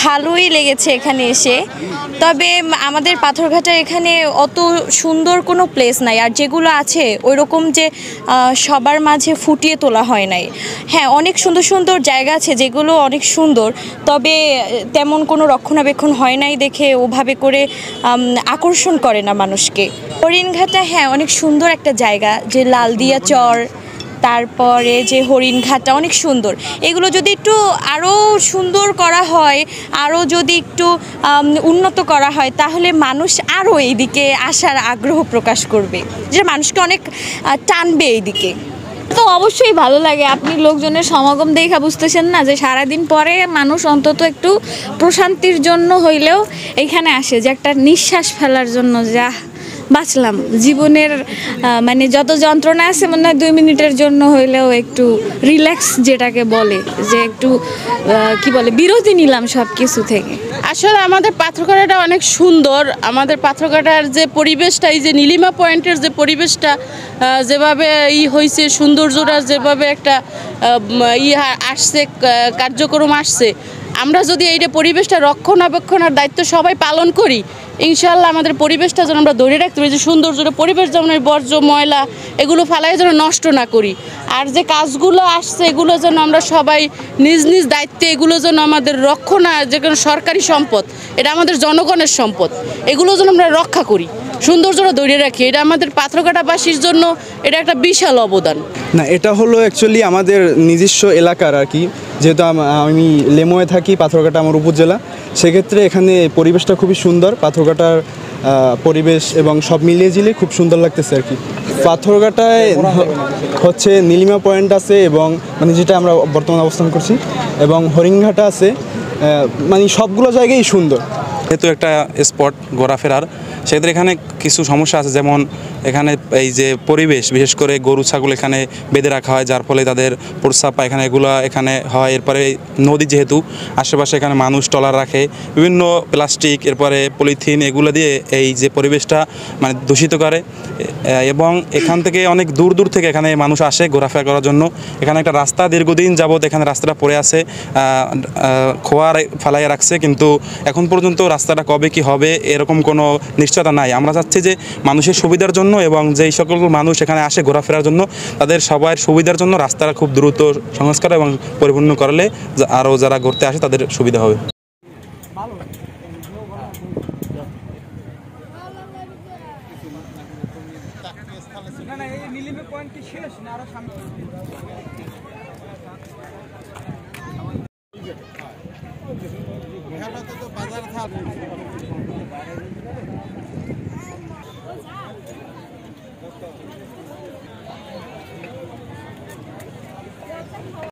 ভালোই লেগেছে এখানে এসে। তবে আমাদের পাথরঘাটার এখানে অত সুন্দর কোনো প্লেস নাই, আর যেগুলো আছে ওই রকম যে সবার মাঝে ফুটিয়ে তোলা হয় নাই। হ্যাঁ, অনেক সুন্দর সুন্দর জায়গা আছে যেগুলো অনেক সুন্দর, তবে তেমন কোনো রক্ষণাবেক্ষণ হয় নাই দেখে ওভাবে করে আকর্ষণ করে না মানুষকে। হরিণঘাটা হ্যাঁ অনেক সুন্দর একটা জায়গা, যে লালদিয়া চর, তারপরে যে হরিণঘাটা অনেক সুন্দর। এগুলো যদি একটু আরও সুন্দর করা হয়, আরও যদি একটু উন্নত করা হয়, তাহলে মানুষ আরও এইদিকে আসার আগ্রহ প্রকাশ করবে, যে মানুষকে অনেক টানবে এইদিকে। তো অবশ্যই ভালো লাগে। আপনি লোকজনের সমাগম দেখা বুঝতেছেন না যে সারাদিন পরে মানুষ অন্তত একটু প্রশান্তির জন্য হইলেও এখানে আসে, যে একটা নিঃশ্বাস ফেলার জন্য, যা বাঁচলাম জীবনের মানে যত যন্ত্রণা আছে মনে হয় 2 মিনিটের জন্য হইলেও একটু রিল্যাক্স, যেটাকে বলে যে একটু কি বলে বিরতি নিলাম সব কিছু থেকে। আসলে আমাদের পাথরঘাটাটা অনেক সুন্দর। আমাদের পাথরঘাটার যে পরিবেশটা, এই যে নীলিমা পয়েন্টের যে পরিবেশটা যেভাবে হয়েছে, সৌন্দর্যটা যেভাবে একটা আসছে, কার্যক্রম আসছে, আমরা যদি এইটা পরিবেশটা রক্ষণাবেক্ষণের দায়িত্ব সবাই পালন করি, ইনশাআল্লাহ আমাদের পরিবেশটা যেন আমরা ধরে রাখতে পারি, যে সৌন্দর্যটা পরিবেশ যেমন বর্জ্য ময়লা এগুলো ফেলাই যেন নষ্ট না করি। আর যে কাজগুলো আসছে এগুলো যেন আমরা সবাই নিজ নিজ দায়িত্বে, এগুলো যেন আমাদের যেগুলো সরকারি সম্পদ, এটা আমাদের জনগণের সম্পদ, এগুলো যেন আমরা রক্ষা করি, সৌন্দর্যটা ধরে রাখি। এটা আমাদের পাথরঘাটাবাসীর জন্য এটা একটা বিশাল অবদান। না, এটা হলো অ্যাকচুয়ালি আমাদের নিজস্ব এলাকার আর কি। যেহেতু আমি লেমোয়ে থাকি, পাথরঘাটা আমার উপজেলা, সেক্ষেত্রে এখানে পরিবেশটা খুবই সুন্দর। পাথরঘাটার পরিবেশ এবং সব মিলিয়ে ঝিলিয়ে খুব সুন্দর লাগতেছে আর কি। পাথরঘাটায় হচ্ছে নীলিমা পয়েন্ট আছে, এবং মানে যেটা আমরা বর্তমানে অবস্থান করছি, এবং হরিণঘাটা আছে, মানে সবগুলো জায়গায় সুন্দর। যেহেতু একটা স্পট ঘোরাফেরার, সেক্ষেত্রে এখানে কিছু সমস্যা আছে। যেমন এখানে এই যে পরিবেশ, বিশেষ করে গরু ছাগল এখানে বেঁধে রাখা হয়, যার ফলে তাদের প্রস্রাব পায়খানা এগুলো এখানে হয়। এরপরে নদী যেহেতু আশেপাশে, এখানে মানুষ ট্রলার রাখে, বিভিন্ন প্লাস্টিক, এরপরে পলিথিন, এগুলো দিয়ে এই যে পরিবেশটা মানে দূষিত করে। এবং এখান থেকে অনেক দূর দূর থেকে এখানে মানুষ আসে ঘোরাফেরা করার জন্য। এখানে একটা রাস্তা দীর্ঘদিন যাবৎ এখানে রাস্তাটা পড়ে আছে, খোয়ার ফালাইয়া রাখছে, কিন্তু এখন পর্যন্ত রাস্তাটা কবে কি হবে এরকম কোনো নিশ্চয়তা নাই। আমরা চাচ্ছি যে মানুষের সুবিধার জন্য, এবং যেই সকল মানুষ এখানে আসে ঘোরাফেরার জন্য, তাদের সবার সুবিধার জন্য রাস্তাটা খুব দ্রুত সংস্কার এবং পরিপূর্ণ করলে আরও যারা ঘুরতে আসে তাদের সুবিধা হবে।